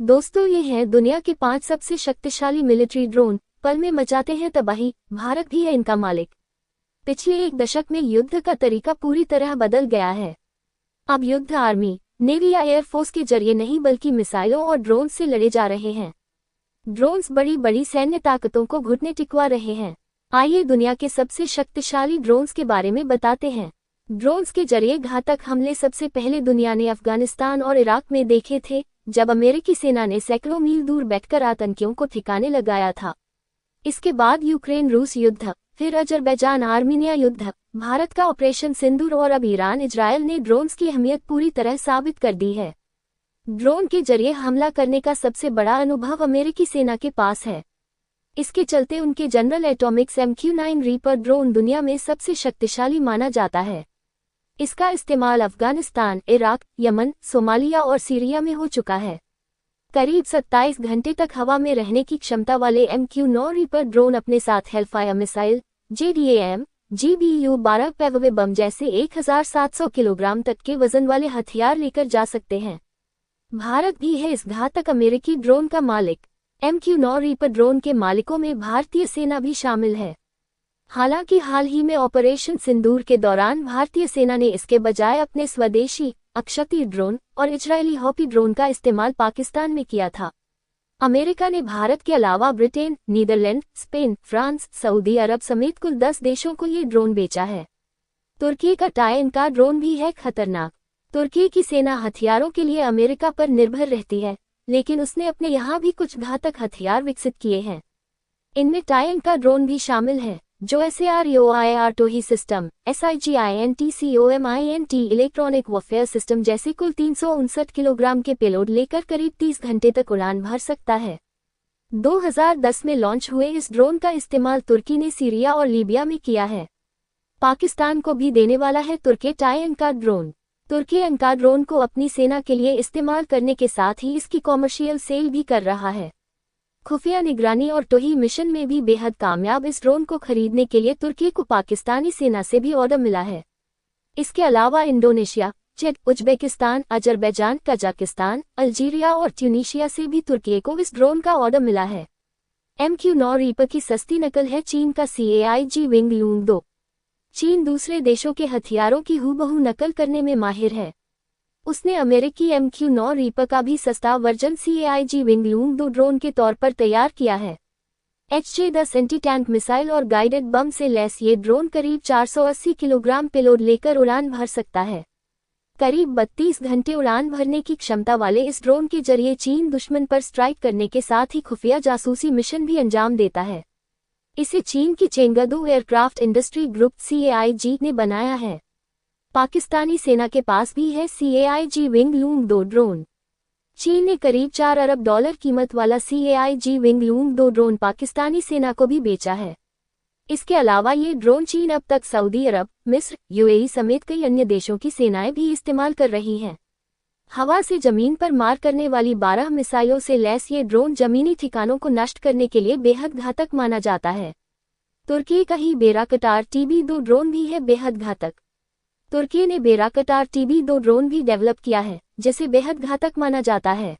दोस्तों, ये हैं दुनिया के 5 सबसे शक्तिशाली मिलिट्री ड्रोन। पल में मचाते हैं तबाही, भारत भी है इनका मालिक। पिछले एक दशक में युद्ध का तरीका पूरी तरह बदल गया है। अब युद्ध आर्मी, नेवी या एयरफोर्स के जरिए नहीं बल्कि मिसाइलों और ड्रोन से लड़े जा रहे हैं। ड्रोन्स बड़ी बड़ी सैन्य ताकतों को घुटने टिकवा रहे हैं। आइए दुनिया के सबसे शक्तिशाली ड्रोन्स के बारे में बताते हैं। ड्रोन्स के जरिए घातक हमले सबसे पहले दुनिया ने अफगानिस्तान और इराक में देखे थे, जब अमेरिकी सेना ने सैकड़ों मील दूर बैठकर आतंकियों को ठिकाने लगाया था। इसके बाद यूक्रेन रूस युद्ध, फिर अजरबैजान आर्मीनिया युद्ध, भारत का ऑपरेशन सिंदूर और अब ईरान इजरायल ने ड्रोन्स की अहमियत पूरी तरह साबित कर दी है। ड्रोन के जरिए हमला करने का सबसे बड़ा अनुभव अमेरिकी सेना के पास है। इसके चलते उनके general Atomics MQ-9 reaper drone दुनिया में सबसे शक्तिशाली माना जाता है। इसका इस्तेमाल अफगानिस्तान, इराक, यमन, सोमालिया और सीरिया में हो चुका है। करीब 27 घंटे तक हवा में रहने की क्षमता वाले MQ-9 रीपर ड्रोन अपने साथ हेलफायर मिसाइल, JDAM, GBU-12 पेववे बम जैसे 1700 किलोग्राम तक के वजन वाले हथियार लेकर जा सकते हैं। भारत भी है इस घातक अमेरिकी ड्रोन का मालिक। MQ-9 रीपर ड्रोन के मालिकों में भारतीय सेना भी शामिल है। हालांकि हाल ही में ऑपरेशन सिंदूर के दौरान भारतीय सेना ने इसके बजाय अपने स्वदेशी अक्षती ड्रोन और इजरायली हॉपी ड्रोन का इस्तेमाल पाकिस्तान में किया था। अमेरिका ने भारत के अलावा ब्रिटेन, नीदरलैंड, स्पेन, फ्रांस, सऊदी अरब समेत कुल 10 देशों को ये ड्रोन बेचा है। तुर्की का टाइन का ड्रोन भी है खतरनाक। तुर्की की सेना हथियारों के लिए अमेरिका पर निर्भर रहती है, लेकिन उसने अपने यहाँ भी कुछ घातक हथियार विकसित किए हैं। इनमें टाइन का ड्रोन भी शामिल है, जो SAREOIR टोही system, SIGINTCOMINT electronic warfare system जैसे कुल 359 किलोग्राम के पेलोड लेकर करीब 30 घंटे तक उड़ान भर सकता है। 2010 में लॉन्च हुए इस ड्रोन का इस्तेमाल तुर्की ने सीरिया और लीबिया में किया है। पाकिस्तान को भी देने वाला है तुर्की टाइन का ड्रोन। तुर्की इनका ड्रोन को अपनी सेना के लिए इस्तेमाल करने के साथ ही इसकी कॉमर्शियल सेल भी कर रहा है। खुफिया निगरानी और टोही मिशन में भी बेहद कामयाब इस ड्रोन को खरीदने के लिए तुर्की को पाकिस्तानी सेना से भी ऑर्डर मिला है। इसके अलावा इंडोनेशिया, चेक, उज्बेकिस्तान, अजरबैजान, कजाकिस्तान, अल्जीरिया और ट्यूनीशिया से भी तुर्की को इस ड्रोन का ऑर्डर मिला है। MQ-9 रीपर की सस्ती नकल है चीन का CAIG विंग लूंग 2। चीन दूसरे देशों के हथियारों की हूबहू नकल करने में माहिर है। उसने अमेरिकी MQ-9 रीपर का भी सस्ता version CAIG wing Loong 2 drone के तौर पर तैयार किया है। HJ-10 एंटी टैंक मिसाइल और गाइडेड बम से लैस ये ड्रोन करीब 480 किलोग्राम पेलोड लेकर उड़ान भर सकता है। करीब 32 घंटे उड़ान भरने की क्षमता वाले इस ड्रोन के जरिए चीन दुश्मन पर स्ट्राइक करने के साथ ही खुफिया जासूसी मिशन भी अंजाम देता है। इसे चीन की Chengdu aircraft industry group CAIG ने बनाया है। पाकिस्तानी सेना के पास भी है CAIG विंग लूंग 2 ड्रोन। चीन ने करीब $4 अरब कीमत वाला CAIG wing Loong 2 drone Pakistani सेना को भी बेचा है। इसके अलावा ये ड्रोन चीन अब तक सऊदी अरब, मिस्र, UAE समेत कई अन्य देशों की सेनाएं भी इस्तेमाल कर रही हैं। हवा से जमीन पर मार करने वाली 12 मिसाइलों से लैस ये ड्रोन जमीनी ठिकानों को नष्ट करने के लिए बेहद घातक माना जाता है। तुर्की का ही बेराकटार TB2 ड्रोन भी है बेहद घातक। तुर्की ने बेराकटार TB2 ड्रोन भी डेवलप किया है, जिसे बेहद घातक माना जाता है।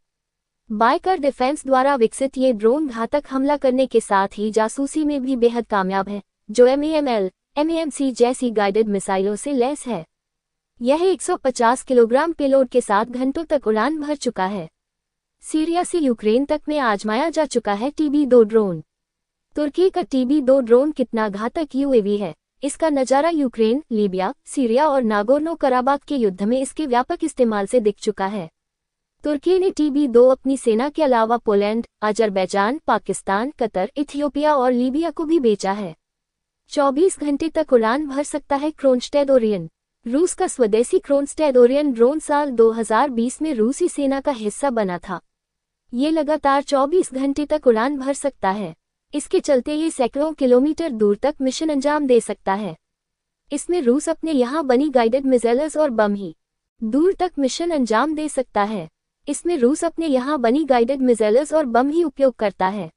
बाइकर डिफेंस द्वारा विकसित ये ड्रोन घातक हमला करने के साथ ही जासूसी में भी बेहद कामयाब है, जो MAML, MAMC जैसी गाइडेड मिसाइलों से लैस है। यह 150 किलोग्राम पेलोड के साथ घंटों तक उड़ान भर चुका है। सीरिया से यूक्रेन तक में आजमाया जा चुका है TB2 ड्रोन। तुर्की का TB2 ड्रोन कितना घातक UAV है, इसका नज़ारा यूक्रेन, लीबिया, सीरिया और नागोर्नो कराबाख के युद्ध में इसके व्यापक इस्तेमाल से दिख चुका है। तुर्की ने TB2 अपनी सेना के अलावा Poland, Azerbaijan, Pakistan, Qatar, Ethiopia और लीबिया को भी बेचा है। 24 घंटे तक उड़ान भर सकता है क्रोनस्टेड ओरियन। रूस का स्वदेशी क्रोनस्टेड ओरियन ड्रोन साल 2020 में रूसी सेना का हिस्सा बना था। ये लगातार 24 घंटे तक उड़ान भर सकता है। इसके चलते ये सैकड़ों किलोमीटर दूर तक मिशन अंजाम दे सकता है। इसमें रूस अपने यहाँ बनी गाइडेड मिसाइल्स और बम ही दूर तक मिशन अंजाम दे सकता है। इसमें रूस अपने यहाँ बनी गाइडेड मिसाइल्स और बम ही उपयोग करता है।